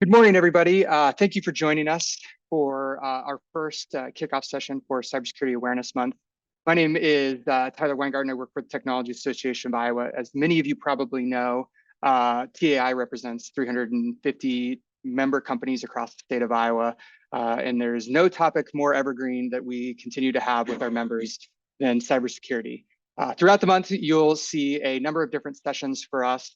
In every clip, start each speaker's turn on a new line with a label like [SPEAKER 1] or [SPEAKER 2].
[SPEAKER 1] Good morning, everybody. Thank you for joining us for our first kickoff session for Cybersecurity Awareness Month. My name is Tyler Weingarten. I work for the Technology Association of Iowa. As many of you probably know, TAI represents 350 member companies across the state of Iowa, and there's no topic more evergreen that we continue to have with our members than cybersecurity. Throughout the month, you'll see a number of different sessions for us.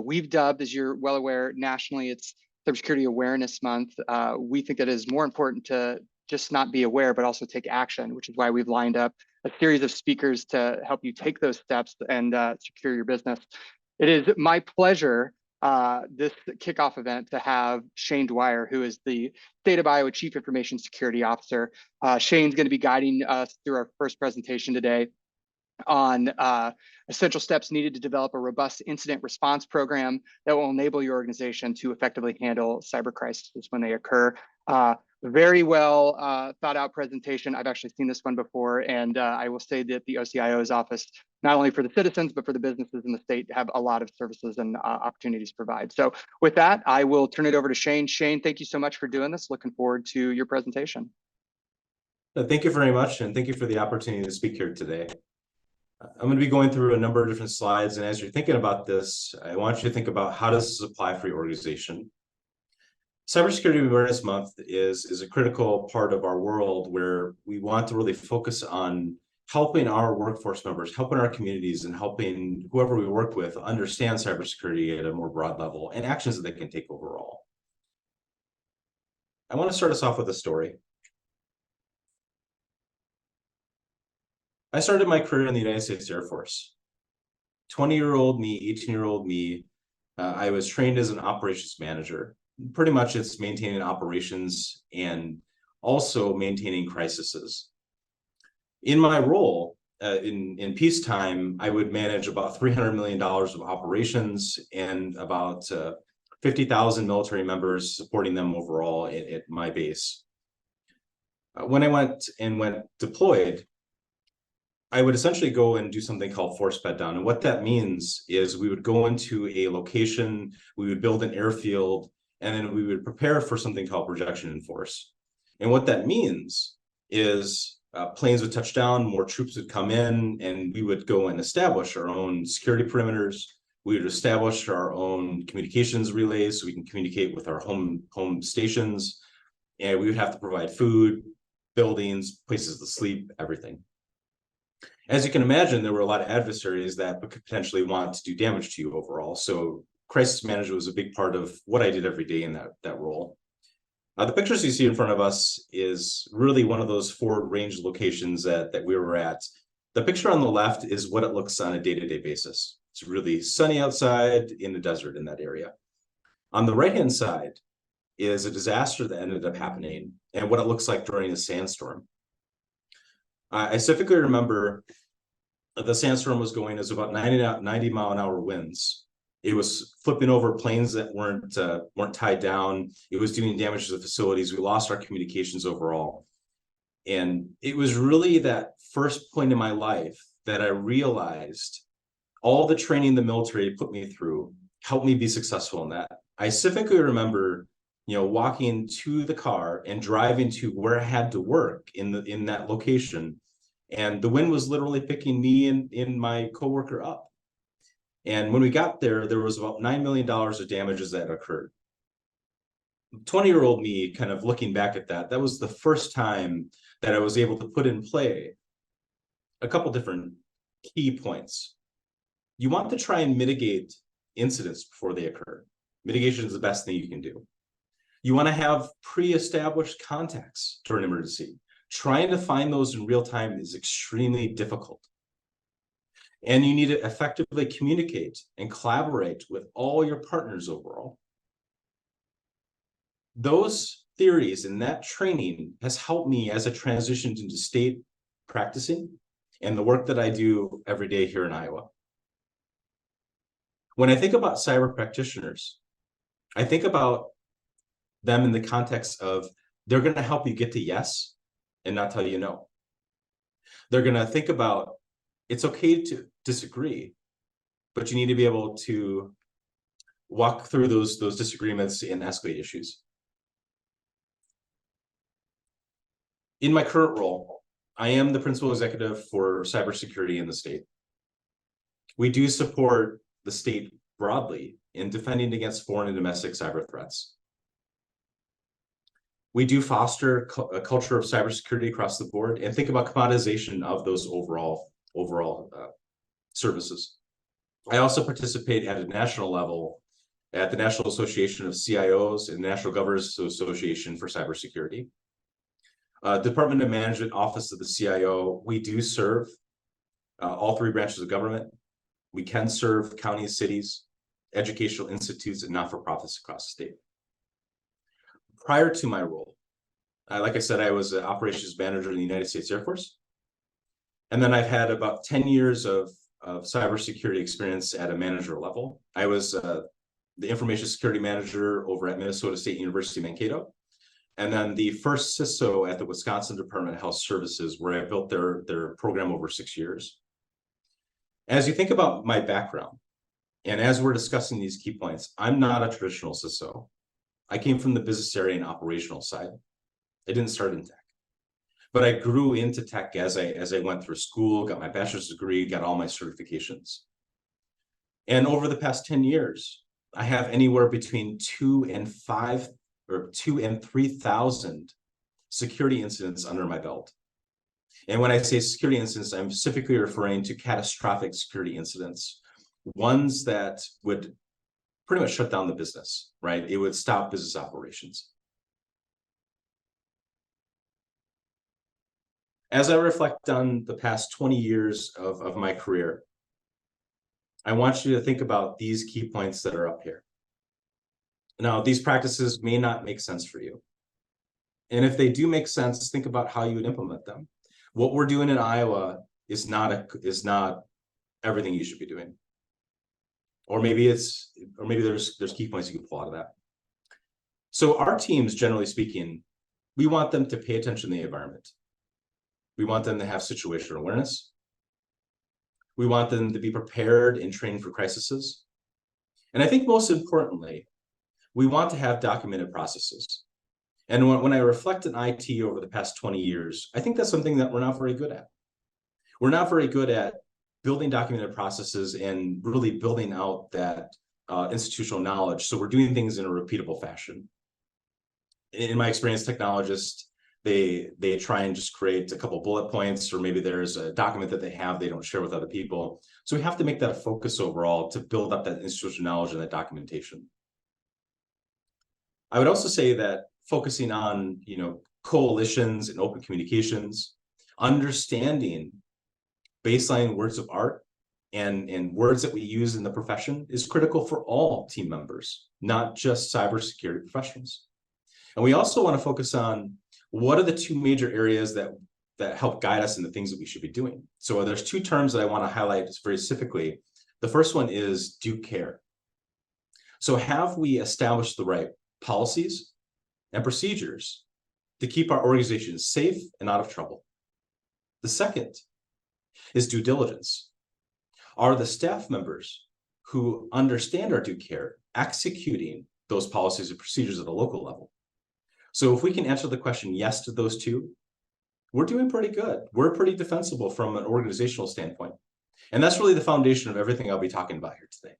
[SPEAKER 1] We've dubbed, as you're well aware, nationally, it's Cybersecurity Awareness Month. We think that it is more important to just not be aware, but also take action, which is why we've lined up a series of speakers to help you take those steps and secure your business. It is my pleasure this kickoff event to have Shane Dwyer, who is the State of Iowa Chief Information Security Officer. Shane's going to be guiding us through our first presentation today on essential steps needed to develop a robust incident response program that will enable your organization to effectively handle cyber crises when they occur. Very well thought out presentation. I've actually seen this one before, and I will say that the OCIO's office, not only for the citizens, but for the businesses in the state, have a lot of services and opportunities to provide. So with that, I will turn it over to Shane. Shane, thank you so much for doing this. Looking forward to your presentation.
[SPEAKER 2] Thank you very much, and thank you for the opportunity to speak here today. I'm going to be going through a number of different slides, and as you're thinking about this, I want you to think about how does this apply for your organization. Cybersecurity Awareness Month is a critical part of our world where we want to really focus on helping our workforce members, helping our communities, and helping whoever we work with understand cybersecurity at a more broad level and actions that they can take overall. I want to start us off with a story. I started my career in the United States Air Force. 20-year-old me, 18-year-old me, I was trained as an operations manager. Pretty much it's maintaining operations and also maintaining crises. In my role, in peacetime, I would manage about $300 million of operations and about 50,000 military members, supporting them overall at my base. When I went deployed, I would essentially go and do something called force bed down. And what that means is we would go into a location, we would build an airfield, and then we would prepare for something called projection in force. And what that means is planes would touch down, more troops would come in, and we would go and establish our own security perimeters. We would establish our own communications relays so we can communicate with our home stations. And we would have to provide food, buildings, places to sleep, everything. As you can imagine, there were a lot of adversaries that could potentially want to do damage to you overall. So crisis management was a big part of what I did every day in that role. The pictures you see in front of us is really one of those forward range locations that we were at. The picture on the left is what it looks on a day-to-day basis. It's really sunny outside in the desert in that area. On the right-hand side is a disaster that ended up happening and what it looks like during a sandstorm. I specifically remember the sandstorm was going as about 90 mile an hour winds. It was flipping over planes that weren't tied down. It was doing damage to the facilities. We lost our communications overall. And it was really that first point in my life that I realized all the training the military put me through helped me be successful in that. I specifically remember walking to the car and driving to where I had to work in that location. And the wind was literally picking me and my coworker up. And when we got there, there was about $9 million of damages that occurred. 20-year-old me, kind of looking back at that was the first time that I was able to put in play a couple different key points. You want to try and mitigate incidents before they occur. Mitigation is the best thing you can do. You want to have pre-established contacts during an emergency. Trying to find those in real time is extremely difficult. And you need to effectively communicate and collaborate with all your partners overall. Those theories and that training has helped me as I transitioned into state practicing and the work that I do every day here in Iowa. When I think about cyber practitioners, I think about them in the context of they're going to help you get to yes and not tell you no. They're going to think about it's okay to disagree, but you need to be able to walk through those disagreements and escalate issues. In my current role, I am the principal executive for cybersecurity in the state. We do support the state broadly in defending against foreign and domestic cyber threats. We do foster a culture of cybersecurity across the board and think about commoditization of those overall services. I also participate at a national level at the National Association of CIOs and National Governors Association for Cybersecurity. Department of Management Office of the CIO, we do serve all three branches of government. We can serve counties, cities, educational institutes, and not-for-profits across the state. Prior to my role, like I said, I was an operations manager in the United States Air Force. And then I've had about 10 years of cybersecurity experience at a manager level. I was the information security manager over at Minnesota State University, Mankato. And then the first CISO at the Wisconsin Department of Health Services, where I built their program over 6 years. As you think about my background, and as we're discussing these key points, I'm not a traditional CISO. I came from the business area and operational side. I didn't start in tech, but I grew into tech as I went through school, got my bachelor's degree, got all my certifications. And over the past 10 years, I have anywhere between 2 and 3,000 security incidents under my belt. And when I say security incidents, I'm specifically referring to catastrophic security incidents, ones that would pretty much shut down the business, right? It would stop business operations. As I reflect on the past 20 years of my career, I want you to think about these key points that are up here. Now, these practices may not make sense for you. And if they do make sense, think about how you would implement them. What we're doing in Iowa is not everything you should be doing. Or maybe there's key points you can pull out of that. So our teams, generally speaking, we want them to pay attention to the environment. We want them to have situational awareness. We want them to be prepared and trained for crises. And I think most importantly, we want to have documented processes. And when I reflect on IT over the past 20 years, I think that's something that we're not very good at. We're not very good at building documented processes and really building out that institutional knowledge. So we're doing things in a repeatable fashion. In my experience, technologists, they try and just create a couple bullet points, or maybe there's a document that they don't share with other people. So we have to make that a focus overall to build up that institutional knowledge and that documentation. I would also say that focusing on, coalitions and open communications, understanding baseline words of art and words that we use in the profession is critical for all team members, not just cybersecurity professionals. And we also want to focus on what are the two major areas that help guide us in the things that we should be doing. So there's two terms that I want to highlight very specifically. The first one is due care. So have we established the right policies and procedures to keep our organization safe and out of trouble? The second is due diligence. Are the staff members who understand our due care executing those policies and procedures at a local level? So if we can answer the question yes to those two, we're doing pretty good. We're pretty defensible from an organizational standpoint. And that's really the foundation of everything I'll be talking about here today.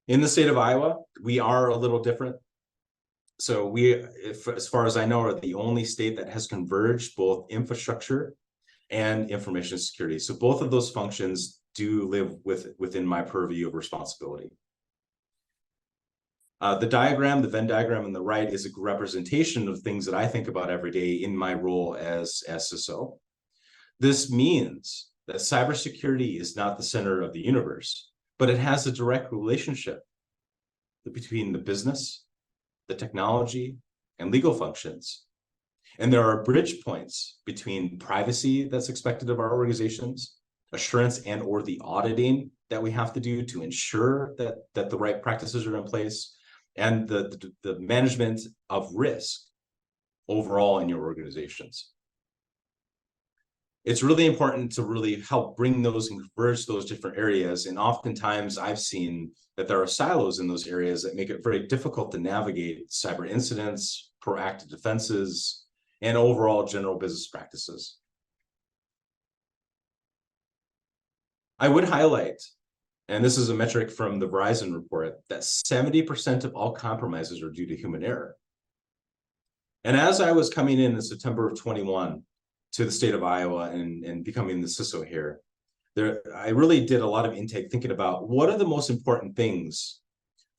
[SPEAKER 2] In the state of Iowa, we are a little different. So we, as far as I know, are the only state that has converged both infrastructure and information security. So both of those functions do live within my purview of responsibility. The Venn diagram on the right is a representation of things that I think about every day in my role as CISO. This means that cybersecurity is not the center of the universe, but it has a direct relationship between the business, the technology, and legal functions. And there are bridge points between privacy that's expected of our organizations, assurance and/or the auditing that we have to do to ensure that the right practices are in place, and the management of risk overall in your organizations. it's really important to really help bring those and converge those different areas. And oftentimes I've seen that there are silos in those areas that make it very difficult to navigate cyber incidents, proactive defenses, and overall general business practices. I would highlight, and this is a metric from the Verizon report, that 70% of all compromises are due to human error. And as I was coming in September of 21 to the state of Iowa and becoming the CISO here, I really did a lot of intake thinking about what are the most important things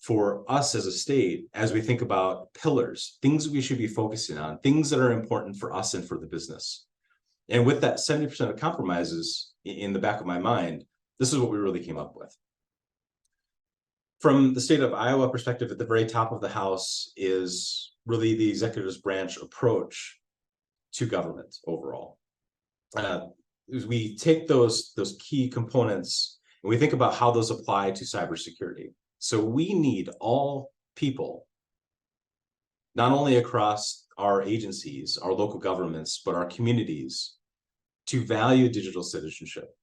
[SPEAKER 2] for us as a state as we think about pillars, things we should be focusing on, things that are important for us and for the business. And with that 70% of compromises in the back of my mind, this is what we really came up with. From the state of Iowa perspective, at the very top of the house is really the executive branch approach to government overall. We take those key components and we think about how those apply to cybersecurity. So we need all people, not only across our agencies, our local governments, but our communities, to value digital citizenship.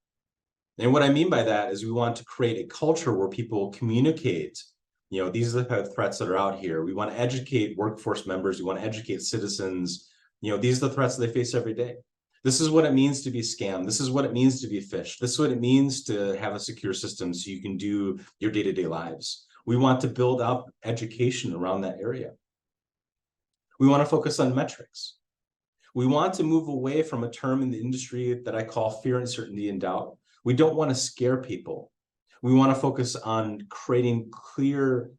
[SPEAKER 2] And what I mean by that is we want to create a culture where people communicate, these are the threats that are out here. We want to educate workforce members. We want to educate citizens. These are the threats that they face every day. This is what it means to be scammed. This is what it means to be phished. This is what it means to have a secure system so you can do your day-to-day lives. We want to build up education around that area. We want to focus on metrics. We want to move away from a term in the industry that I call fear, uncertainty, and doubt. We don't want to scare people. We want to focus on creating clear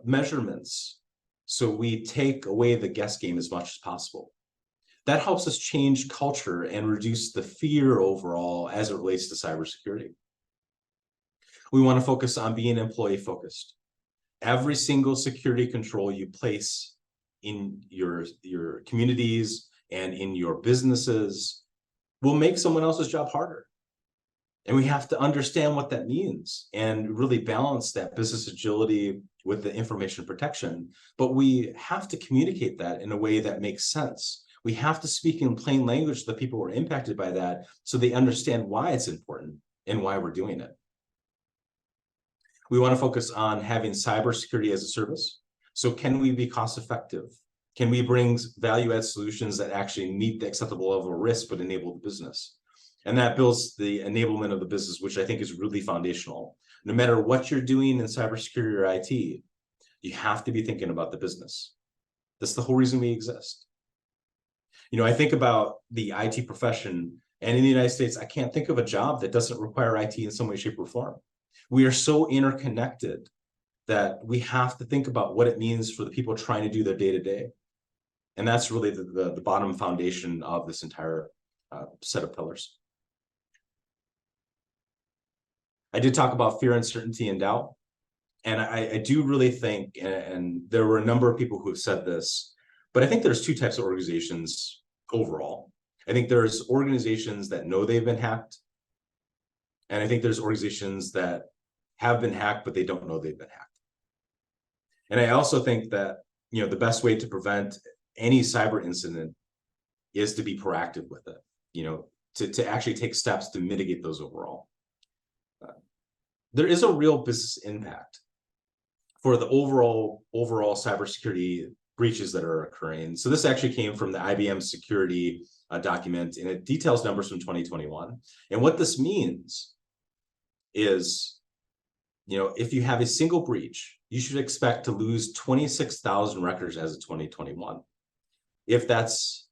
[SPEAKER 2] measurements so we take away the guess game as much as possible. That helps us change culture and reduce the fear overall as it relates to cybersecurity. We want to focus on being employee focused. Every single security control you place in your communities and in your businesses will make someone else's job harder. And we have to understand what that means and really balance that business agility with the information protection. But we have to communicate that in a way that makes sense. We have to speak in plain language to the people who are impacted by that so they understand why it's important and why we're doing it. We want to focus on having cybersecurity as a service. So can we be cost effective? Can we bring value-add solutions that actually meet the acceptable level of risk but enable the business? And that builds the enablement of the business, which I think is really foundational. No matter what you're doing in cybersecurity or IT, you have to be thinking about the business. That's the whole reason we exist. I think about the IT profession, and in the United States, I can't think of a job that doesn't require IT in some way, shape, or form. We are so interconnected that we have to think about what it means for the people trying to do their day-to-day. And that's really the bottom foundation of this entire set of pillars. I did talk about fear, uncertainty, and doubt. And I do really think, and there were a number of people who have said this, but I think there's two types of organizations overall. I think there's organizations that know they've been hacked. And I think there's organizations that have been hacked, but they don't know they've been hacked. And I also think that, the best way to prevent any cyber incident is to be proactive with it, to actually take steps to mitigate those overall. There is a real business impact for the overall cybersecurity breaches that are occurring. So this actually came from the IBM security document, and it details numbers from 2021. And what this means is, if you have a single breach, you should expect to lose 26,000 records as of 2021. If that's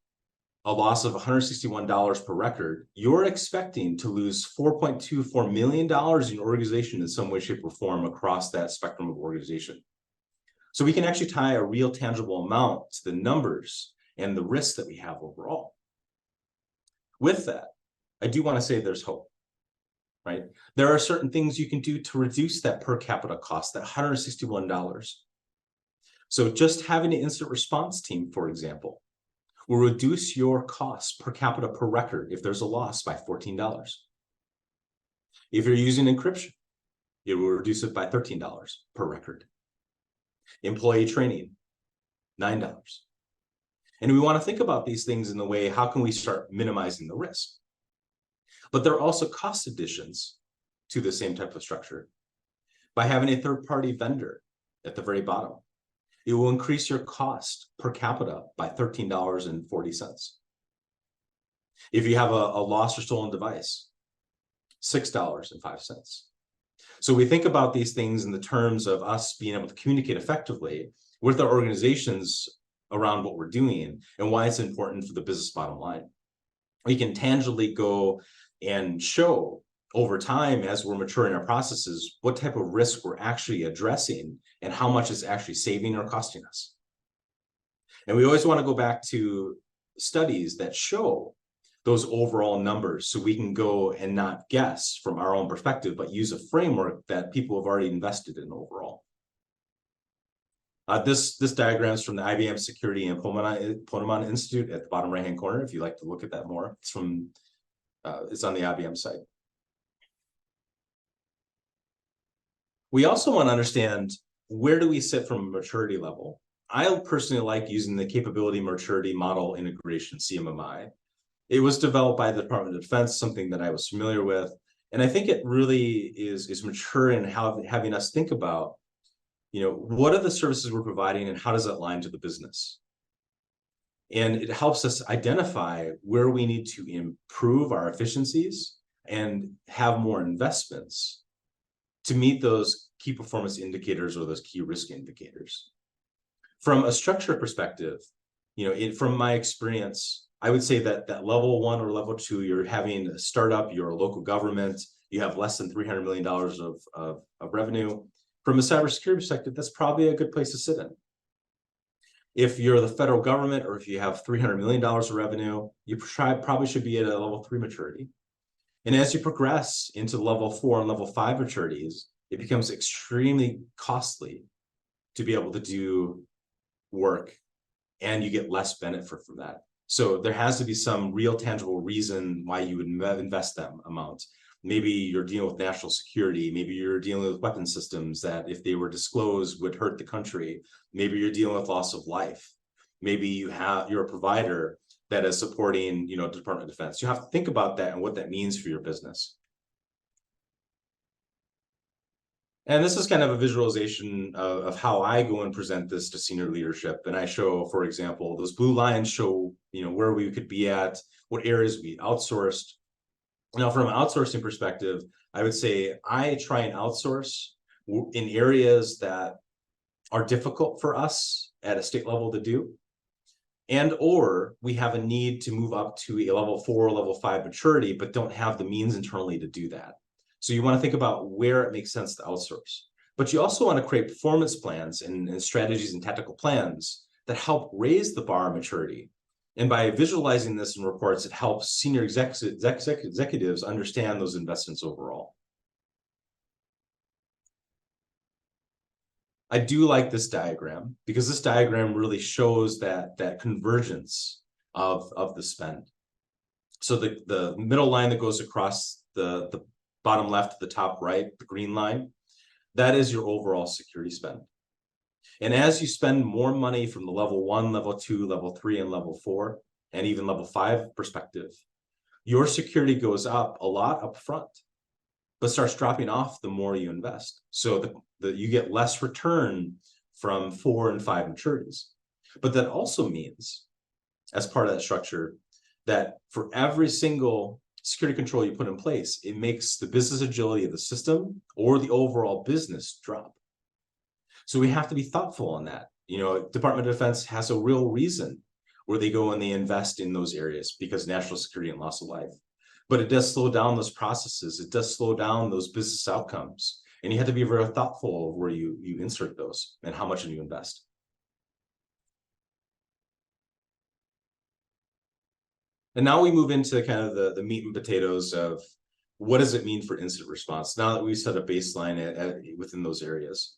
[SPEAKER 2] a loss of $161 per record, you're expecting to lose $4.24 million in organization in some way, shape, or form across that spectrum of organization. So we can actually tie a real tangible amount to the numbers and the risks that we have overall. With that, I do want to say there's hope, right? There are certain things you can do to reduce that per capita cost, that $161. So just having an incident response team, for example, will reduce your costs per capita per record if there's a loss by $14. If you're using encryption, it will reduce it by $13 per record. Employee training, $9. And we want to think about these things in the way, how can we start minimizing the risk? But there are also cost additions to the same type of structure. By having a third-party vendor at the very bottom, it will increase your cost per capita by $13.40. If you have a lost or stolen device, $6.05. So we think about these things in the terms of us being able to communicate effectively with our organizations around what we're doing and why it's important for the business bottom line. We can tangibly go and show over time, as we're maturing our processes, what type of risk we're actually addressing and how much it's actually saving or costing us. And we always want to go back to studies that show those overall numbers so we can go and not guess from our own perspective, but use a framework that people have already invested in overall. This diagram is from the IBM Security and Ponemon Institute at the bottom right-hand corner, if you'd like to look at that more. It's from, it's on the IBM site. We also want to understand, where do we sit from a maturity level? I personally like using the capability maturity model integration, CMMI. It was developed by the Department of Defense, something that I was familiar with. And I think it really is mature in having us think about, what are the services we're providing and how does that align to the business? And it helps us identify where we need to improve our efficiencies and have more investments to meet those key performance indicators or those key risk indicators. From a structure perspective, from my experience, I would say that level 1 or level 2, you're having a startup, you're a local government, you have less than $300 million of revenue. From a cybersecurity perspective, that's probably a good place to sit in. If you're the federal government or if you have $300 million of revenue, you probably should be at a level 3 maturity. And as you progress into level 4 and level 5 maturities, it becomes extremely costly to be able to do work, and you get less benefit from that. So there has to be some real tangible reason why you would invest that amount. Maybe you're dealing with national security. Maybe you're dealing with weapon systems that, if they were disclosed, would hurt the country. Maybe you're dealing with loss of life. Maybe you're a provider that is supporting, the Department of Defense. You have to think about that and what that means for your business. And this is kind of a visualization of how I go and present this to senior leadership. And I show, for example, those blue lines show, where we could be at, what areas we outsourced. Now, from an outsourcing perspective, I would say I try and outsource in areas that are difficult for us at a state level to do, or we have a need to move up to a level 4 or level 5 maturity, but don't have the means internally to do that. So you want to think about where it makes sense to outsource. But you also want to create performance plans and strategies and tactical plans that help raise the bar of maturity. And by visualizing this in reports, it helps senior executives understand those investments overall. I do like this diagram because this diagram really shows that convergence of the spend. So the middle line that goes across the bottom left to the top right, the green line, that is your overall security spend. And as you spend more money from the level 1, level 2, level 3, and level 4, and even level 5 perspective, your security goes up a lot up front, but starts dropping off the more you invest. So you get less return from 4 and 5 maturities. But that also means, as part of that structure, that for every single security control you put in place, it makes the business agility of the system or the overall business drop. So we have to be thoughtful on that. Department of Defense has a real reason where they go and they invest in those areas because national security and loss of life. But it does slow down those processes. It does slow down those business outcomes. And you have to be very thoughtful of where you insert those and how much you invest. And now we move into kind of the meat and potatoes of what does it mean for incident response now that we've set a baseline within those areas.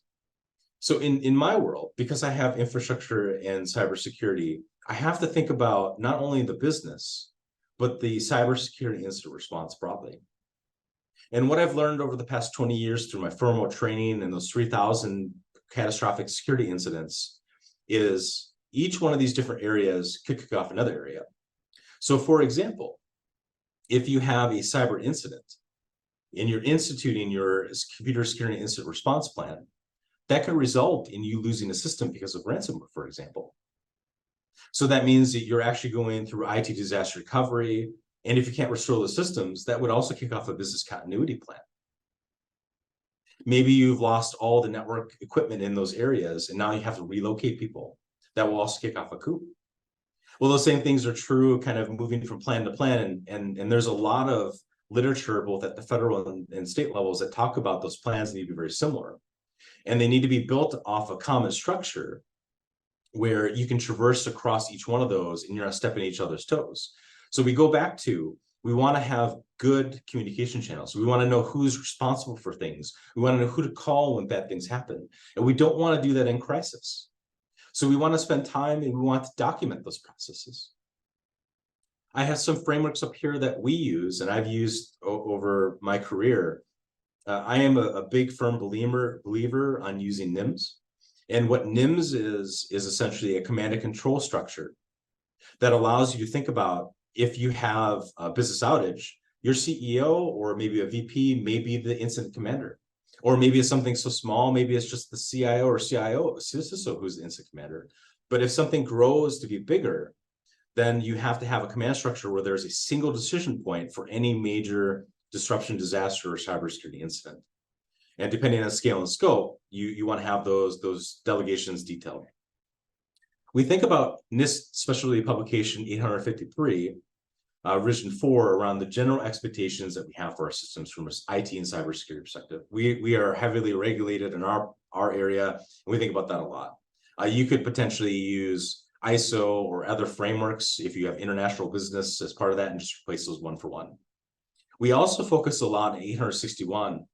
[SPEAKER 2] So in my world, because I have infrastructure and cybersecurity, I have to think about not only the business, but the cybersecurity incident response broadly. And what I've learned over the past 20 years through my firmware training and those 3,000 catastrophic security incidents is each one of these different areas could kick off another area. So for example, if you have a cyber incident and you're instituting your computer security incident response plan, that could result in you losing a system because of ransomware, for example. So that means that you're actually going through IT disaster recovery. And if you can't restore the systems, that would also kick off a business continuity plan. Maybe you've lost all the network equipment in those areas, and now you have to relocate people. That will also kick off a coup. Well, those same things are true kind of moving from plan to plan. And there's a lot of literature, both at the federal and state levels, that talk about those plans need to be very similar. And they need to be built off a common structure where you can traverse across each one of those and you're not stepping each other's toes. So we go back to, we want to have good communication channels. We want to know who's responsible for things. We want to know who to call when bad things happen. And we don't want to do that in crisis. So we want to spend time and we want to document those processes. I have some frameworks up here that we use and I've used over my career. I am a big firm believer on using NIMS. And what NIMS is essentially a command and control structure that allows you to think about, if you have a business outage, your CEO or maybe a VP may be the incident commander. Or maybe it's something so small, maybe it's just the CIO or CISO who's the incident commander. But if something grows to be bigger, then you have to have a command structure where there's a single decision point for any major disruption, disaster, or cybersecurity incident. And depending on scale and scope, you want to have those delegations detailed. We think about NIST Specialty Publication 853, Revision 4, around the general expectations that we have for our systems from an IT and cybersecurity perspective. We are heavily regulated in our area, and we think about that a lot. You could potentially use ISO or other frameworks if you have international business as part of that and just replace those one for one. We also focus a lot on 861,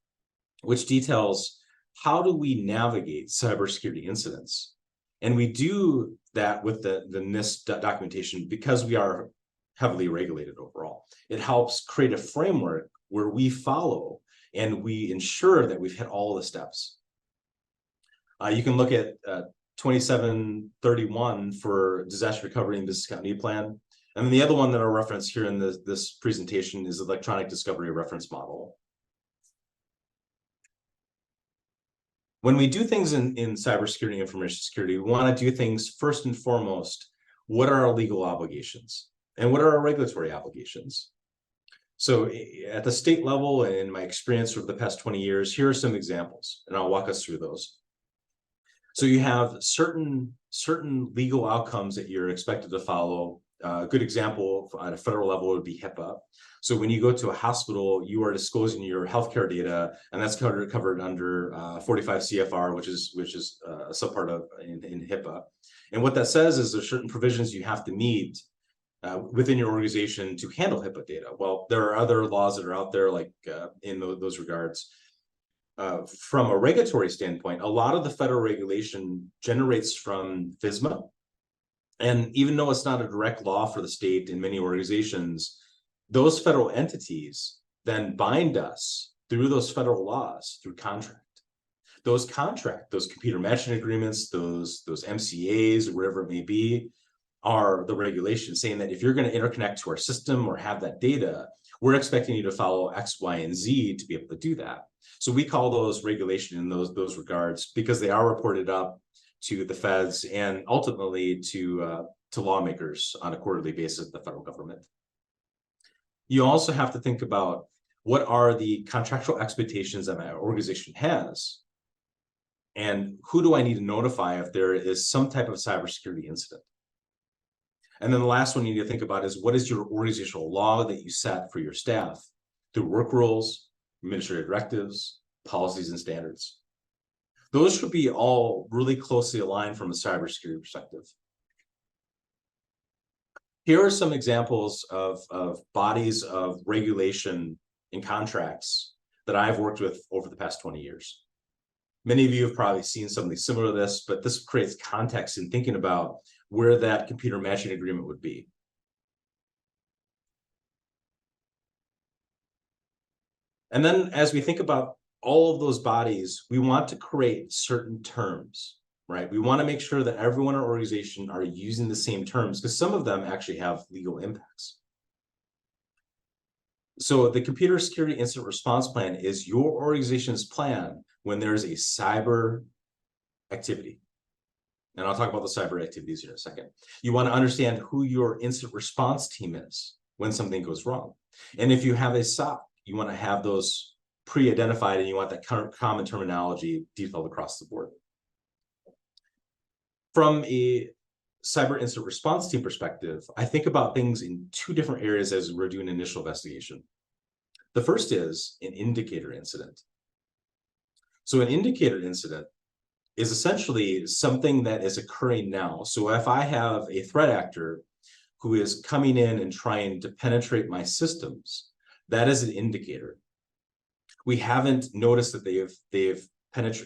[SPEAKER 2] which details how do we navigate cybersecurity incidents. And we do that with the NIST documentation because we are heavily regulated overall. It helps create a framework where we follow and we ensure that we've hit all the steps. You can look at 2731 for disaster recovery and business continuity plan. And then the other one that I'll reference here in this presentation is electronic discovery reference model. When we do things in cybersecurity and information security, we want to do things first and foremost. What are our legal obligations? And what are our regulatory obligations? So at the state level, and in my experience over the past 20 years, here are some examples, and I'll walk us through those. So you have certain legal outcomes that you're expected to follow. A good example at a federal level would be HIPAA. So when you go to a hospital, you are disclosing your healthcare data, and that's covered under 45 CFR, which is a subpart of in HIPAA. And what that says is there's certain provisions you have to meet within your organization to handle HIPAA data. Well, there are other laws that are out there, like in those regards. From a regulatory standpoint, a lot of the federal regulation generates from FISMA. And even though it's not a direct law for the state in many organizations, those federal entities then bind us through those federal laws through contract. Those computer matching agreements, those MCAs, or whatever it may be, are the regulations saying that if you're going to interconnect to our system or have that data, we're expecting you to follow X, Y, and Z to be able to do that. So we call those regulation in those regards because they are reported up to the feds and ultimately to lawmakers on a quarterly basis, the federal government. You also have to think about what are the contractual expectations that my organization has, and who do I need to notify if there is some type of cybersecurity incident. And then the last one you need to think about is what is your organizational law that you set for your staff through work rules, administrative directives, policies, and standards. Those should be all really closely aligned from a cybersecurity perspective. Here are some examples of bodies of regulation and contracts that I've worked with over the past 20 years. Many of you have probably seen something similar to this, but this creates context in thinking about where that computer matching agreement would be. And then as we think about all of those bodies, we want to create certain terms, right? We want to make sure that everyone in our organization are using the same terms because some of them actually have legal impacts. So the computer security incident response plan is your organization's plan when there's a cyber activity. And I'll talk about the cyber activities in a second. You want to understand who your incident response team is when something goes wrong. And if you have a SOC, you want to have those pre-identified, and you want that common terminology detailed across the board. From a cyber incident response team perspective, I think about things in two different areas as we're doing initial investigation. The first is an indicator incident. So an indicator incident is essentially something that is occurring now. So if I have a threat actor who is coming in and trying to penetrate my systems, that is an indicator. We haven't noticed that they've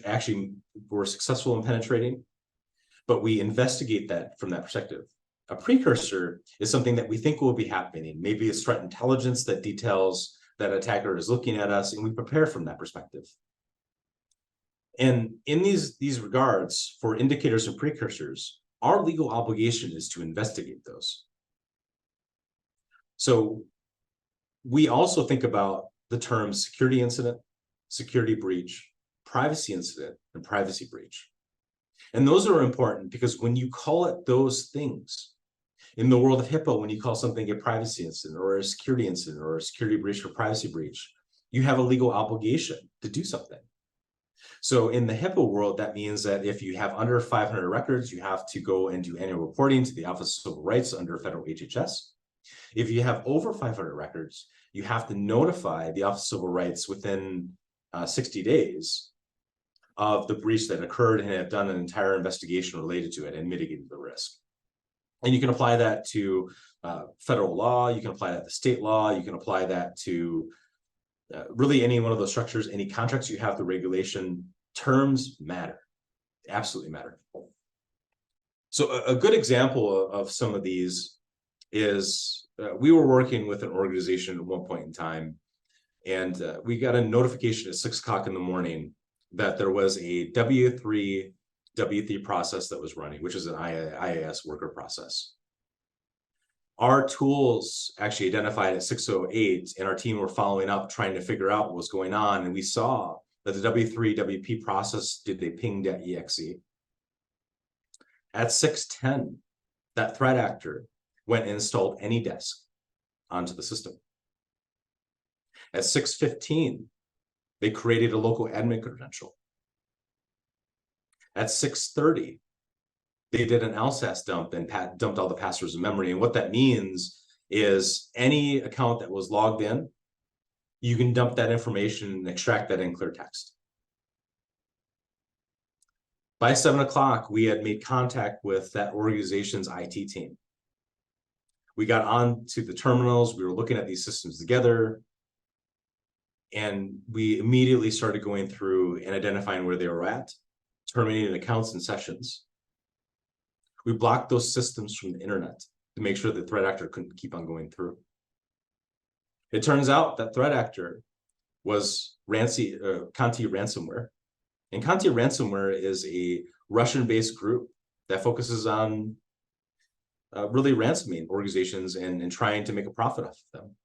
[SPEAKER 2] actually were successful in penetrating, but we investigate that from that perspective. A precursor is something that we think will be happening. Maybe it's threat intelligence that details that attacker is looking at us, and we prepare from that perspective. And in these regards, for indicators and precursors, our legal obligation is to investigate those. So we also think about the terms security incident, security breach, privacy incident, and privacy breach. And those are important because when you call it those things, in the world of HIPAA, when you call something a privacy incident or a security incident or a security breach or privacy breach, you have a legal obligation to do something. So in the HIPAA world, that means that if you have under 500 records, you have to go and do annual reporting to the Office of Civil Rights under federal HHS. If you have over 500 records, you have to notify the Office of Civil Rights within 60 days of the breach that occurred and have done an entire investigation related to it and mitigated the risk. And you can apply that to federal law, you can apply that to state law, you can apply that to really any one of those structures, any contracts you have, the regulation. Terms matter, absolutely matter. So a good example of some of these is we were working with an organization at one point in time, and we got a notification at 6 o'clock in the morning that there was a W3 process that was running, which is an IAS worker process. Our tools actually identified at 6:08, and our team were following up, trying to figure out what was going on. And we saw that the W3 WP process did a ping.exe. At 6:10, that threat actor went and installed AnyDesk onto the system. At 6:15, they created a local admin credential. At 6:30, they did an LSAS dump and dumped all the passwords in memory. And what that means is any account that was logged in, you can dump that information and extract that in clear text. By 7 o'clock, we had made contact with that organization's IT team. We got on to the terminals, we were looking at these systems together, and we immediately started going through and identifying where they were at, terminating accounts and sessions. We blocked those systems from the internet to make sure the threat actor couldn't keep on going through. It turns out that threat actor was Conti ransomware. And Conti ransomware is a Russian-based group that focuses on really ransoming organizations and trying to make a profit off of them.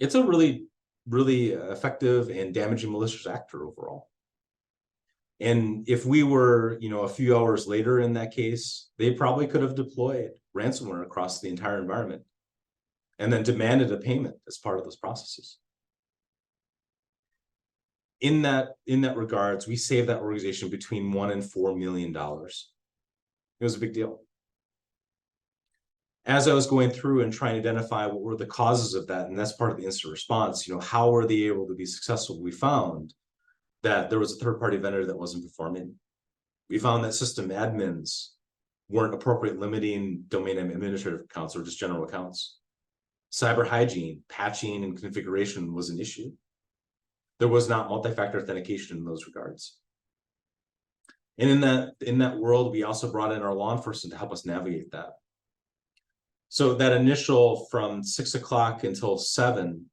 [SPEAKER 2] It's a really, really effective and damaging malicious actor overall. And if we were, a few hours later in that case, they probably could have deployed ransomware across the entire environment and then demanded a payment as part of those processes. In that regards, we saved that organization between $1 and $4 million. It was a big deal. As I was going through and trying to identify what were the causes of that, and that's part of the incident response, how were they able to be successful? We found that there was a third-party vendor that wasn't performing. We found that system admins weren't appropriate limiting domain administrative accounts or just general accounts. Cyber hygiene, patching, and configuration was an issue. There was not multi-factor authentication in those regards. And in that world, we also brought in our law enforcement to help us navigate that. So that initial from 6 o'clock until 7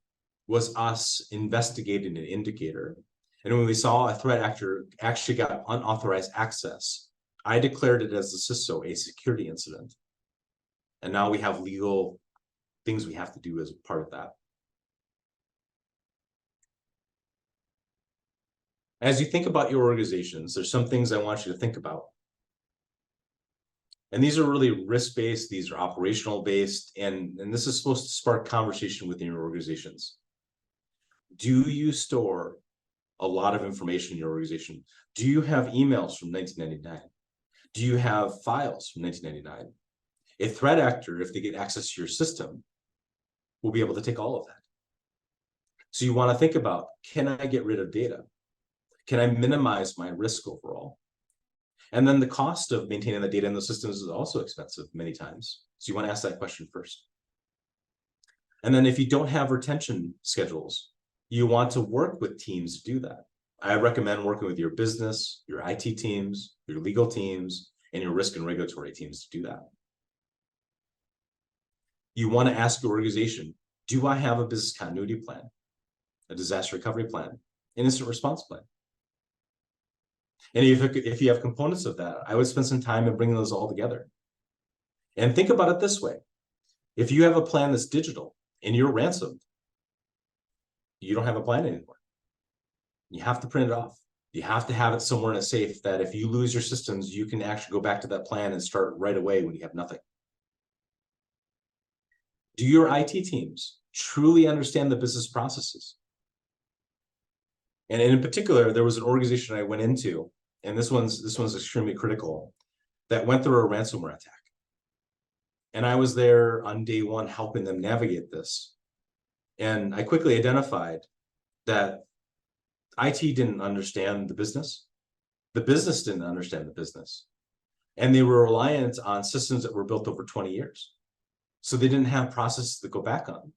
[SPEAKER 2] was us investigating an indicator. And when we saw a threat actor actually got unauthorized access, I declared it as the CISO a security incident. And now we have legal things we have to do as a part of that. As you think about your organizations, there's some things I want you to think about. And these are really risk-based, these are operational-based, and this is supposed to spark conversation within your organizations. Do you store a lot of information in your organization? Do you have emails from 1999? Do you have files from 1999? A threat actor, if they get access to your system, will be able to take all of that. So you want to think about, can I get rid of data? Can I minimize my risk overall? And then the cost of maintaining the data in those systems is also expensive many times. So you want to ask that question first. And then if you don't have retention schedules, you want to work with teams to do that. I recommend working with your business, your IT teams, your legal teams, and your risk and regulatory teams to do that. You want to ask your organization, do I have a business continuity plan, a disaster recovery plan, an incident response plan? And if you have components of that, I would spend some time in bringing those all together. And think about it this way. If you have a plan that's digital and you're ransomed, you don't have a plan anymore. You have to print it off. You have to have it somewhere in a safe that if you lose your systems, you can actually go back to that plan and start right away when you have nothing. Do your IT teams truly understand the business processes? And in particular, there was an organization I went into, and this one's extremely critical, that went through a ransomware attack. And I was there on day one helping them navigate this. And I quickly identified that IT didn't understand the business. The business didn't understand the business. And they were reliant on systems that were built over 20 years. So they didn't have processes to go back on.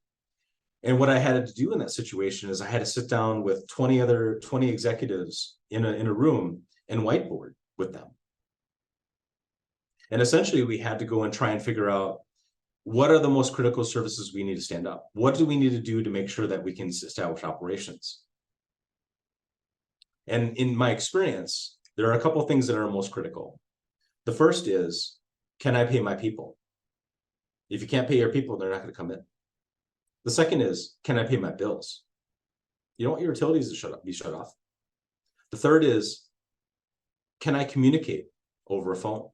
[SPEAKER 2] And what I had to do in that situation is I had to sit down with 20 executives in a room and whiteboard with them. And essentially we had to go and try and figure out, what are the most critical services we need to stand up? What do we need to do to make sure that we can establish operations? And in my experience, there are a couple of things that are most critical. The first is, can I pay my people? If you can't pay your people, they're not going to come in. The second is, can I pay my bills? You don't want your utilities to be shut off. The third is, can I communicate over a phone?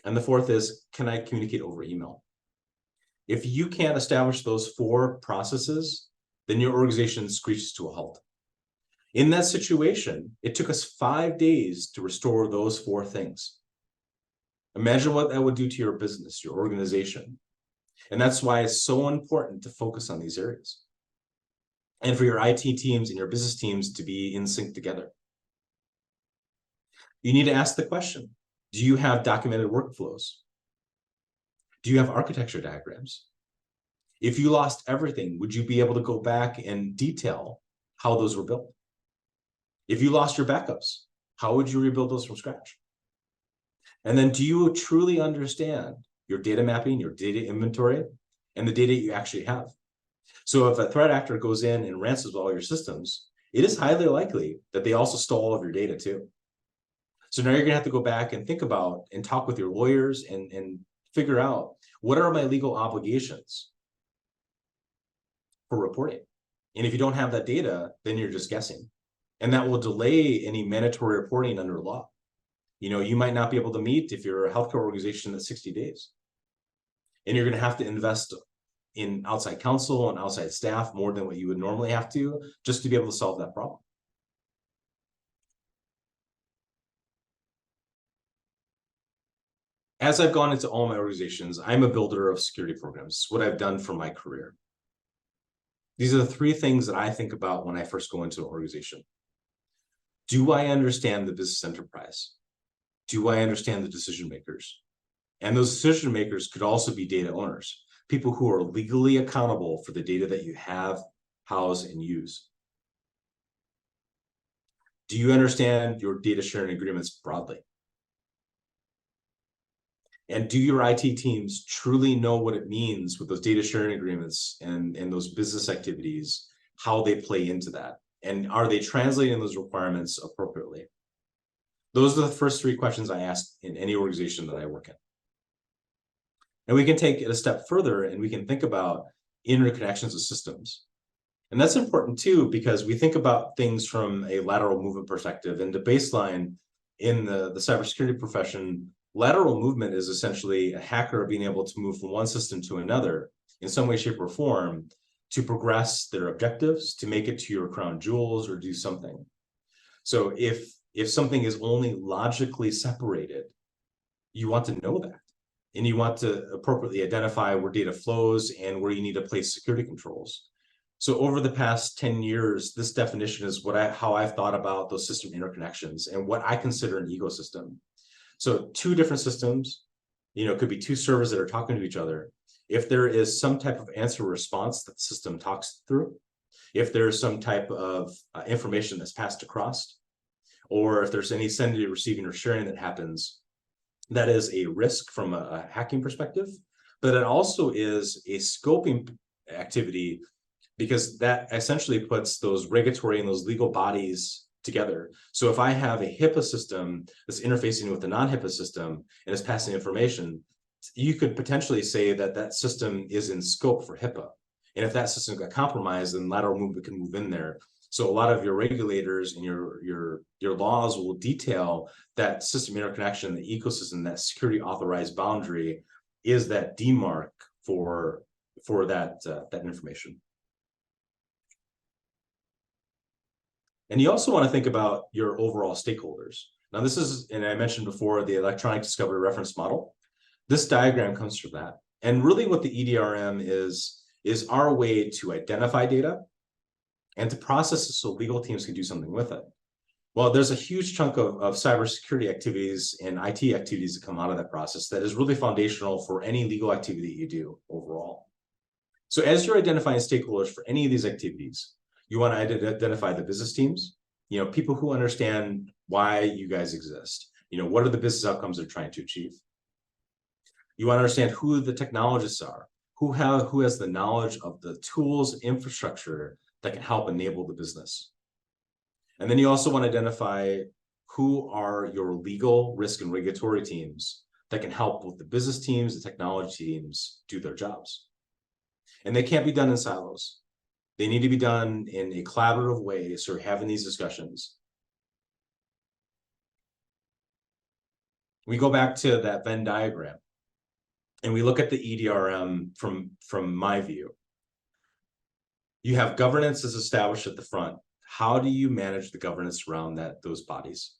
[SPEAKER 2] And the fourth is, can I communicate over email? If you can't establish those four processes, then your organization screeches to a halt. In that situation, it took us 5 days to restore those four things. Imagine what that would do to your business, your organization. And that's why it's so important to focus on these areas. And for your IT teams and your business teams to be in sync together. You need to ask the question, do you have documented workflows? Do you have architecture diagrams? If you lost everything, would you be able to go back and detail how those were built? If you lost your backups, how would you rebuild those from scratch? And then do you truly understand your data mapping, your data inventory, and the data you actually have? So if a threat actor goes in and ransoms all your systems, it is highly likely that they also stole all of your data too. So now you're gonna have to go back and think about and talk with your lawyers and figure out, what are my legal obligations for reporting? And if you don't have that data, then you're just guessing. And that will delay any mandatory reporting under law. You know, you might not be able to meet if you're a healthcare organization that's 60 days. And you're going to have to invest in outside counsel and outside staff more than what you would normally have to, just to be able to solve that problem. As I've gone into all my organizations, I'm a builder of security programs, what I've done for my career. These are the three things that I think about when I first go into an organization. Do I understand the business enterprise? Do I understand the decision makers? And those decision makers could also be data owners, people who are legally accountable for the data that you have, house, and use. Do you understand your data sharing agreements broadly? And do your IT teams truly know what it means with those data sharing agreements and those business activities, how they play into that? And are they translating those requirements appropriately? Those are the first three questions I ask in any organization that I work in. And we can take it a step further and we can think about interconnections of systems. And that's important too, because we think about things from a lateral movement perspective. And the baseline in the cybersecurity profession, lateral movement is essentially a hacker being able to move from one system to another in some way, shape, or form to progress their objectives, to make it to your crown jewels or do something. So if something is only logically separated, you want to know that. And you want to appropriately identify where data flows and where you need to place security controls. So over the past 10 years, this definition is how I've thought about those system interconnections and what I consider an ecosystem. So two different systems, could be two servers that are talking to each other. If there is some type of answer response that the system talks through, if there's some type of information that's passed across, or if there's any sending, receiving, or sharing that happens, that is a risk from a hacking perspective, but it also is a scoping activity, because that essentially puts those regulatory and those legal bodies together. So if I have a HIPAA system that's interfacing with a non-HIPAA system and is passing information, you could potentially say that that system is in scope for HIPAA. And if that system got compromised, then lateral movement can move in there. So a lot of your regulators and your laws will detail that system interconnection, the ecosystem, that security authorized boundary is that demarc for that information. And you also want to think about your overall stakeholders. Now this is, and I mentioned before, the electronic discovery reference model. This diagram comes from that. And really what the EDRM is our way to identify data and to process it so legal teams can do something with it. Well, there's a huge chunk of cybersecurity activities and IT activities that come out of that process that is really foundational for any legal activity that you do overall. So as you're identifying stakeholders for any of these activities, you want to identify the business teams, people who understand why you guys exist. What are the business outcomes they're trying to achieve? You want to understand who the technologists are, who has the knowledge of the tools, infrastructure that can help enable the business. And then you also want to identify who are your legal, risk, and regulatory teams that can help with the business teams, the technology teams do their jobs. And they can't be done in silos. They need to be done in a collaborative way, so we're having these discussions. We go back to that Venn diagram, and we look at the EDRM from my view. You have governance is established at the front. How do you manage the governance around those bodies?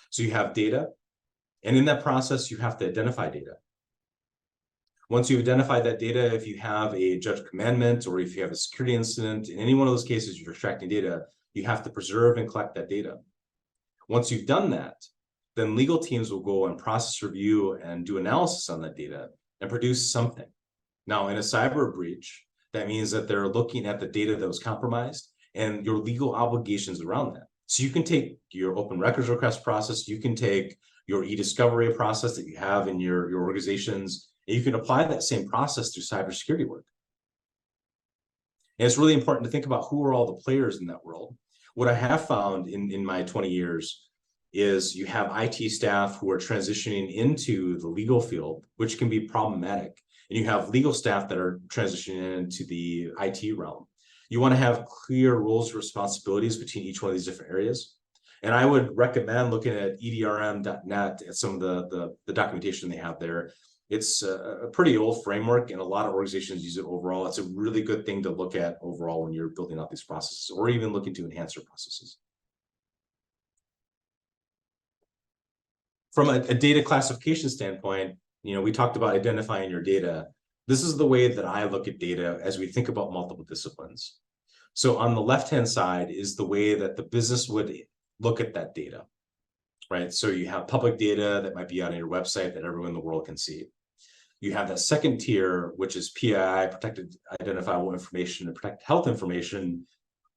[SPEAKER 2] So you have data, and in that process, you have to identify data. Once you've identified that data, if you have a judge commandment or if you have a security incident, in any one of those cases, you're extracting data, you have to preserve and collect that data. Once you've done that, then legal teams will go and process, review, and do analysis on that data and produce something. Now, in a cyber breach, that means that they're looking at the data that was compromised and your legal obligations around that. So you can take your open records request process, you can take your e-discovery process that you have in your organizations, and you can apply that same process through cybersecurity work. And it's really important to think about who are all the players in that world. What I have found in my 20 years is you have IT staff who are transitioning into the legal field, which can be problematic. And you have legal staff that are transitioning into the IT realm. You want to have clear roles and responsibilities between each one of these different areas. And I would recommend looking at edrm.net at some of the documentation they have there. It's a pretty old framework, and a lot of organizations use it overall. It's a really good thing to look at overall when you're building out these processes or even looking to enhance your processes. From a data classification standpoint, we talked about identifying your data. This is the way that I look at data as we think about multiple disciplines. So on the left-hand side is the way that the business would look at that data, right? So you have public data that might be on your website that everyone in the world can see. You have that second tier, which is PII, protected identifiable information, and protected health information,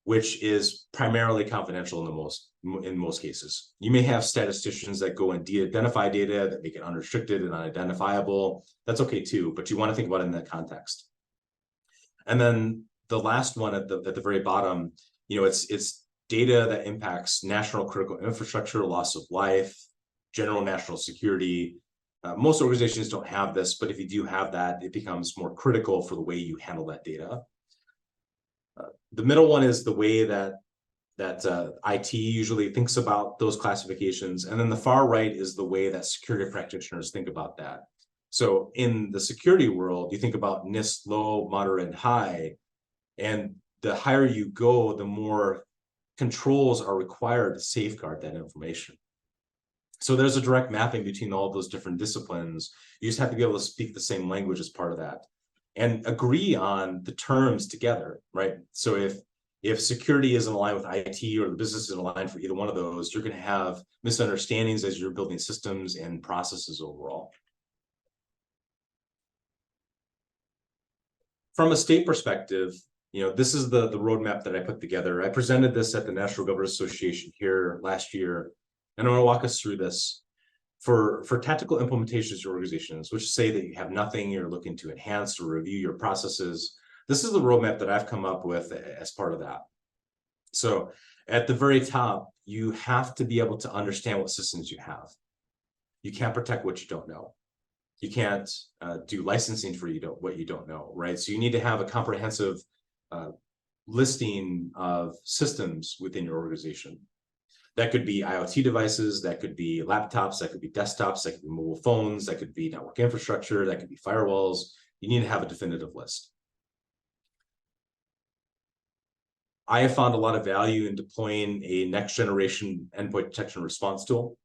[SPEAKER 2] which is primarily confidential in most cases. You may have statisticians that go and de-identify data that make it unrestricted and unidentifiable. That's okay too, but you want to think about it in that context. And then the last one at the very bottom, it's data that impacts national critical infrastructure, loss of life, general national security. Most organizations don't have this, but if you do have that, it becomes more critical for the way you handle that data. The middle one is the way that IT usually thinks about those classifications. And then the far right is the way that security practitioners think about that. So in the security world, you think about NIST low, moderate, and high. And the higher you go, the more controls are required to safeguard that information. So there's a direct mapping between all those different disciplines. You just have to be able to speak the same language as part of that and agree on the terms together, right? So if security isn't aligned with IT or the business isn't aligned for either one of those, you're going to have misunderstandings as you're building systems and processes overall. From a state perspective, this is the roadmap that I put together. I presented this at the National Governors Association here last year, and I'm going to walk us through this. For tactical implementations or organizations, which say that you have nothing, you're looking to enhance or review your processes, this is the roadmap that I've come up with as part of that. So at the very top, you have to be able to understand what systems you have. You can't protect what you don't know. You can't do licensing for what you don't know, right? So you need to have a comprehensive listing of systems within your organization. That could be IoT devices, that could be laptops, that could be desktops, that could be mobile phones, that could be network infrastructure, that could be firewalls. You need to have a definitive list. I have found a lot of value in deploying a next generation endpoint detection response tool.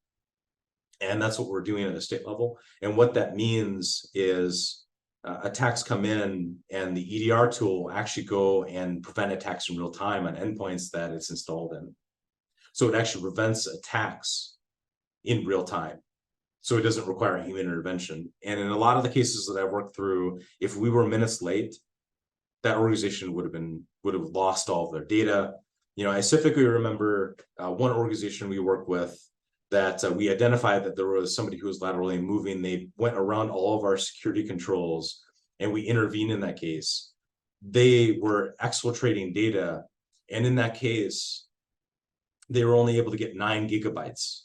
[SPEAKER 2] And that's what we're doing at the state level. And what that means is attacks come in and the EDR tool will actually go and prevent attacks in real time on endpoints that it's installed in. So it actually prevents attacks in real time. So it doesn't require human intervention. And in a lot of the cases that I've worked through, if we were minutes late, that organization would have lost all of their data. I specifically remember one organization we work with that we identified that there was somebody who was laterally moving. They went around all of our security controls and we intervened in that case. They were exfiltrating data. And in that case, they were only able to get 9 gigabytes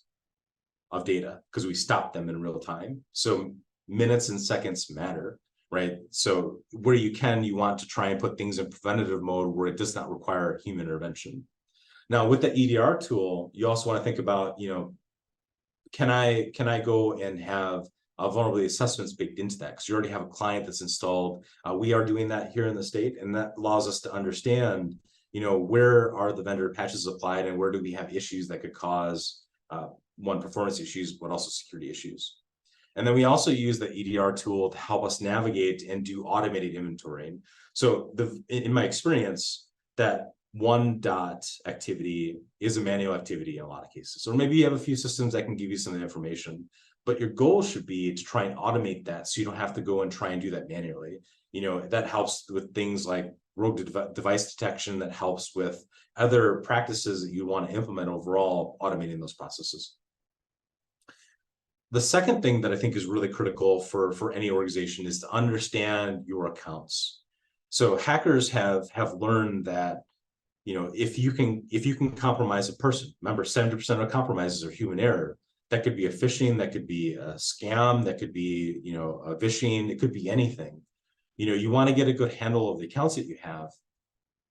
[SPEAKER 2] of data because we stopped them in real time. So minutes and seconds matter, right? So where you want to try and put things in preventative mode where it does not require human intervention. Now with the EDR tool, you also want to think about, can I go and have vulnerability assessments baked into that? Because you already have a client that's installed. We are doing that here in the state, and that allows us to understand where are the vendor patches applied and where do we have issues that could cause performance issues, but also security issues. And then we also use the EDR tool to help us navigate and do automated inventorying. So in my experience, that one dot activity is a manual activity in a lot of cases. Or maybe you have a few systems that can give you some of the information, but your goal should be to try and automate that so you don't have to go and try and do that manually. That helps with things like rogue device detection, that helps with other practices that you want to implement overall, automating those processes. The second thing that I think is really critical for any organization is to understand your accounts. So hackers have learned that if you can compromise a person, remember 70% of compromises are human error. That could be a phishing, that could be a scam, that could be a vishing, it could be anything. You want to get a good handle of the accounts that you have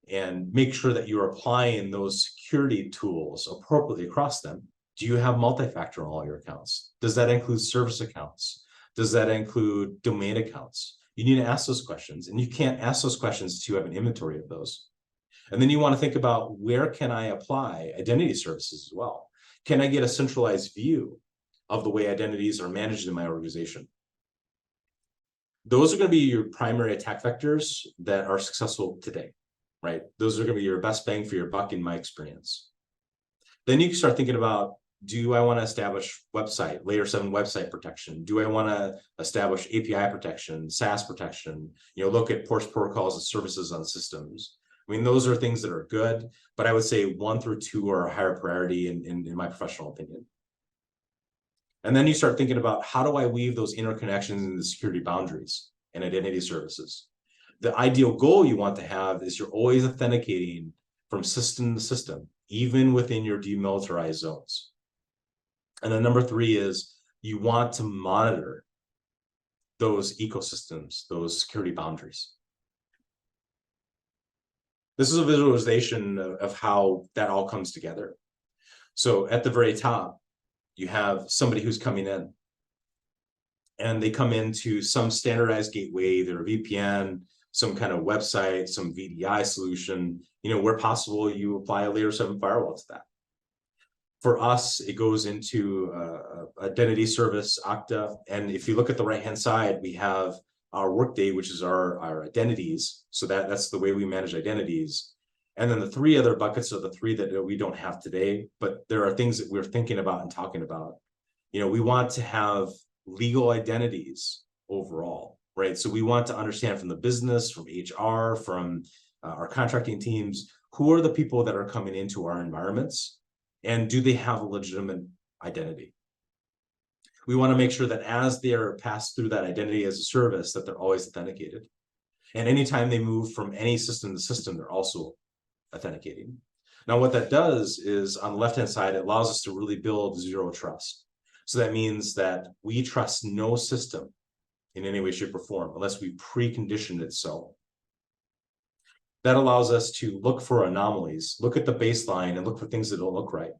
[SPEAKER 2] and make sure that you're applying those security tools appropriately across them. Do you have multi-factor on all your accounts? Does that include service accounts? Does that include domain accounts? You need to ask those questions, and you can't ask those questions until you have an inventory of those. And then you want to think about, where can I apply identity services as well? Can I get a centralized view of the way identities are managed in my organization? Those are going to be your primary attack vectors that are successful today, right? Those are going to be your best bang for your buck in my experience. Then you can start thinking about, do I want to establish layer 7 website protection? Do I want to establish API protection, SaaS protection, look at protocols and services on systems? I mean, those are things that are good, but I would say 1 through 2 are a higher priority in my professional opinion. And then you start thinking about, how do I weave those interconnections into the security boundaries and identity services? The ideal goal you want to have is you're always authenticating from system to system, even within your demilitarized zones. And then number 3 is, you want to monitor those ecosystems, those security boundaries. This is a visualization of how that all comes together. So at the very top, you have somebody who's coming in, and they come into some standardized gateway, either a VPN, some kind of website, some VDI solution, where possible, you apply a layer 7 firewall to that. For us, it goes into identity service, Okta. And if you look at the right-hand side, we have our Workday, which is our identities. So that's the way we manage identities. And then the 3 other buckets are the 3 that we don't have today, but there are things that we're thinking about and talking about. We want to have legal identities overall, right? So we want to understand from the business, from HR, from our contracting teams, who are the people that are coming into our environments, and do they have a legitimate identity? We want to make sure that as they are passed through that identity as a service, that they're always authenticated. And anytime they move from any system to system, they're also authenticating. Now, what that does is on the left-hand side, it allows us to really build zero trust. So that means that we trust no system in any way, shape, or form unless we preconditioned it so. That allows us to look for anomalies, look at the baseline, and look for things that don't look right.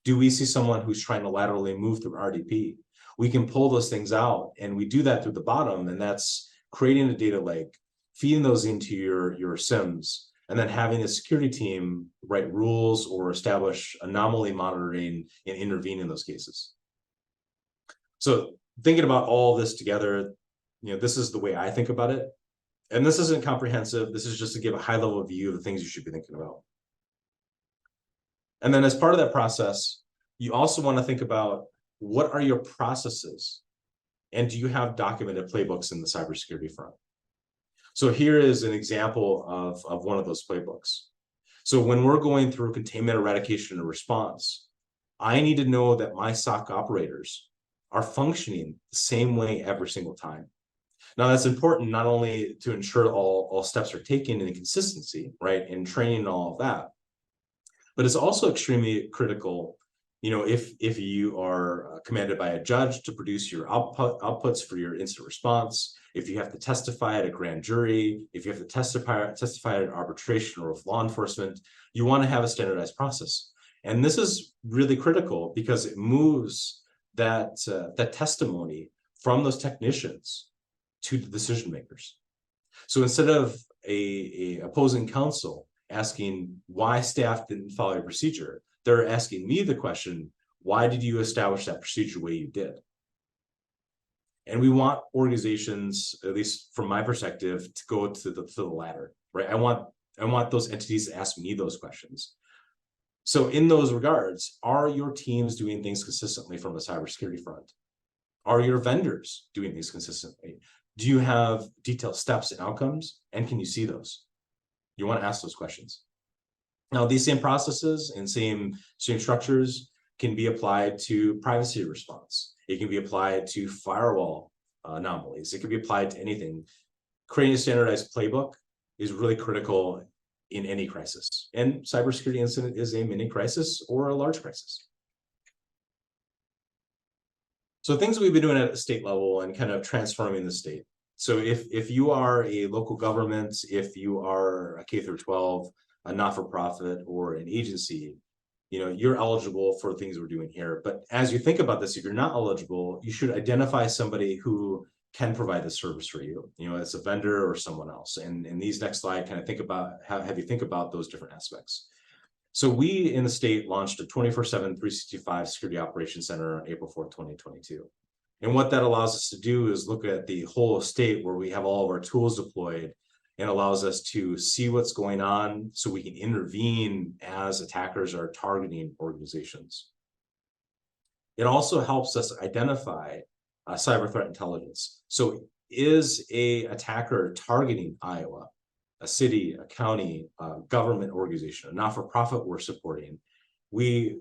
[SPEAKER 2] Do we see someone who's trying to laterally move through RDP? We can pull those things out, and we do that through the bottom, and that's creating a data lake, feeding those into your SIMs, and then having a security team write rules or establish anomaly monitoring and intervene in those cases. So thinking about all this together, this is the way I think about it. And this isn't comprehensive. This is just to give a high-level view of the things you should be thinking about. And then as part of that process, you also want to think about what are your processes, and do you have documented playbooks in the cybersecurity front? So here is an example of one of those playbooks. So when we're going through containment eradication and response, I need to know that my SOC operators are functioning the same way every single time. Now, that's important not only to ensure all steps are taken in consistency, right, and training and all of that, but it's also extremely critical, if you are commanded by a judge to produce your outputs for your incident response, if you have to testify at a grand jury, if you have to testify at an arbitration or with law enforcement, you want to have a standardized process. And this is really critical because it moves that testimony from those technicians to the decision makers. So instead of a opposing counsel asking why staff didn't follow your procedure, they're asking me the question, why did you establish that procedure the way you did? And we want organizations, at least from my perspective, to go to the latter, right? I want those entities to ask me those questions. So in those regards, are your teams doing things consistently from a cybersecurity front? Are your vendors doing things consistently? Do you have detailed steps and outcomes? And can you see those? You want to ask those questions. Now, these same processes and same structures can be applied to privacy response. It can be applied to firewall anomalies. It can be applied to anything. Creating a standardized playbook is really critical in any crisis. And cybersecurity incident is a mini crisis or a large crisis. So things we've been doing at a state level and kind of transforming the state. So if you are a local government, if you are a K through 12, a not-for-profit, or an agency, you're eligible for things we're doing here. But as you think about this, if you're not eligible, you should identify somebody who can provide this service for you, as a vendor or someone else. And in these next slide, kind of think about have you think about those different aspects. So we in the state launched a 24/7, 365 security operations center on April 4th, 2022. And what that allows us to do is look at the whole state where we have all of our tools deployed, and allows us to see what's going on so we can intervene as attackers are targeting organizations. It also helps us identify cyber threat intelligence. So is a attacker targeting Iowa, a city, a county, a government organization, a not-for-profit we're supporting? We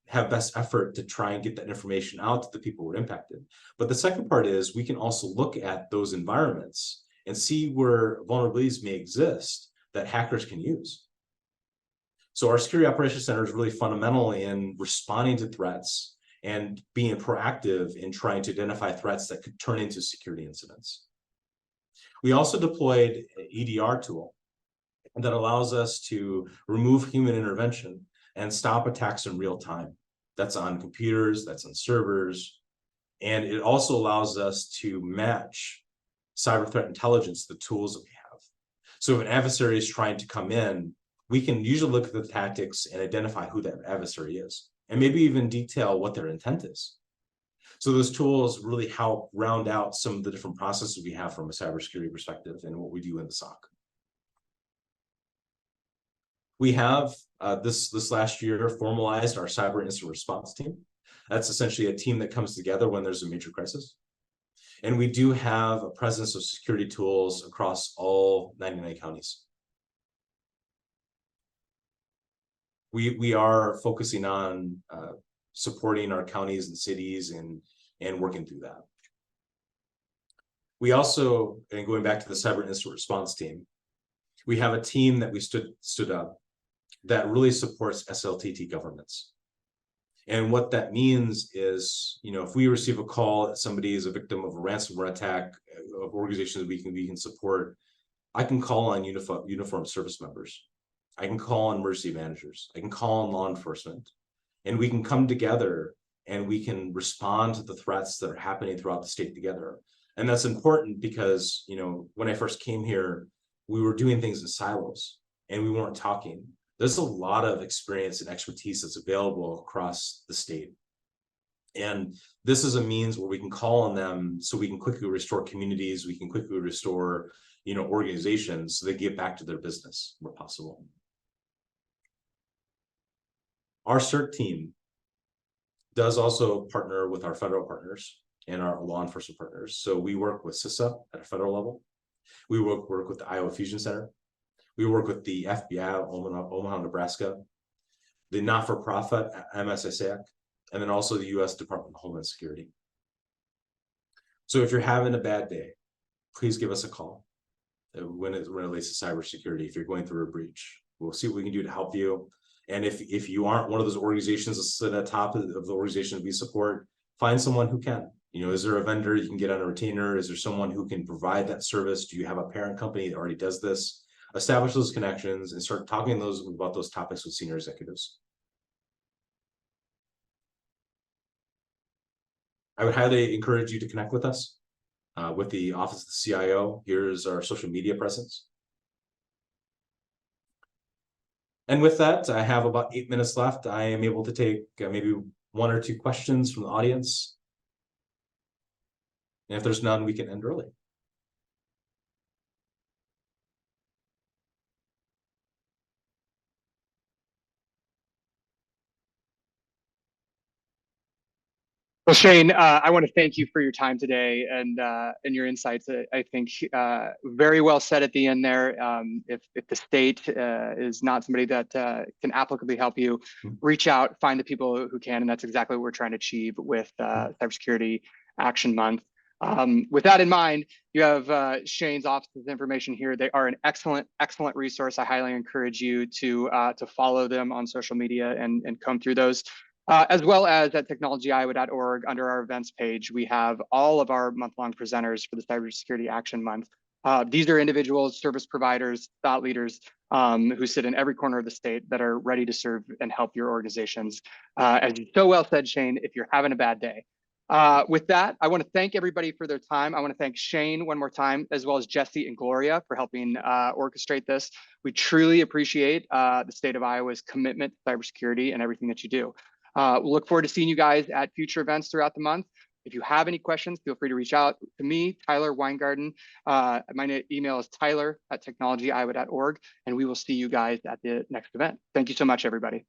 [SPEAKER 2] have best effort to try and get that information out to the people who are impacted. But the second part is we can also look at those environments and see where vulnerabilities may exist that hackers can use. So our Security Operations Center is really fundamental in responding to threats and being proactive in trying to identify threats that could turn into security incidents. We also deployed an EDR tool that allows us to remove human intervention and stop attacks in real time. That's on computers, that's on servers, and it also allows us to match cyber threat intelligence, the tools that we have. So if an adversary is trying to come in, we can usually look at the tactics and identify who that adversary is, and maybe even detail what their intent is. So those tools really help round out some of the different processes we have from a cybersecurity perspective and what we do in the SOC. We have this last year formalized our cyber incident response team. That's essentially a team that comes together when there's a major crisis. And we do have a presence of security tools across all 99 counties. We are focusing on supporting our counties and cities and working through that. We also, and going back to the cyber incident response team, we have a team that we stood up that really supports SLTT governments. And what that means is, if we receive a call that somebody is a victim of a ransomware attack of organizations we can support, I can call on uniformed service members. I can call on emergency managers. I can call on law enforcement, and we can come together and we can respond to the threats that are happening throughout the state together. And that's important because, when I first came here, we were doing things in silos and we weren't talking. There's a lot of experience and expertise that's available across the state. And this is a means where we can call on them so we can quickly restore communities, we can quickly restore, organizations so they get back to their business where possible. Our CERT team does also partner with our federal partners and our law enforcement partners. So we work with CISA at a federal level. We work with the Iowa Fusion Center. We work with the FBI of Omaha, Nebraska, the not-for-profit MSSAC, and then also the U.S. Department of Homeland Security. So if you're having a bad day, please give us a call when it relates to cybersecurity. If you're going through a breach, we'll see what we can do to help you. And if you aren't one of those organizations that sit at the top of the organizations we support, find someone who can. Is there a vendor you can get on a retainer? Is there someone who can provide that service? Do you have a parent company that already does this? Establish those connections and start talking about those topics with senior executives. I would highly encourage you to connect with us with the Office of the CIO. Here's our social media presence. And with that, I have about 8 minutes left. I am able to take maybe 1 or 2 questions from the audience. And if there's none, we can end early.
[SPEAKER 1] Well, Shane, I want to thank you for your time today and your insights. I think very well said at the end there. If the state is not somebody that can applicably help you, reach out, find the people who can, and that's exactly what we're trying to achieve with Cybersecurity Action Month. With that in mind, you have Shane's office's information here. They are an excellent resource. I highly encourage you to follow them on social media and comb through those. As well as at technologyiowa.org under our events page, we have all of our month-long presenters for the Cybersecurity Action Month. These are individuals, service providers, thought leaders who sit in every corner of the state that are ready to serve and help your organizations. As you so well said, Shane, if you're having a bad day. With that, I want to thank everybody for their time. I want to thank Shane one more time, as well as Jesse and Gloria for helping orchestrate this. We truly appreciate the state of Iowa's commitment to cybersecurity and everything that you do. We'll look forward to seeing you guys at future events throughout the month. If you have any questions, feel free to reach out to me, Tyler Weingarten. My email is tyler@technologyiowa.org, and we will see you guys at the next event. Thank you so much, everybody.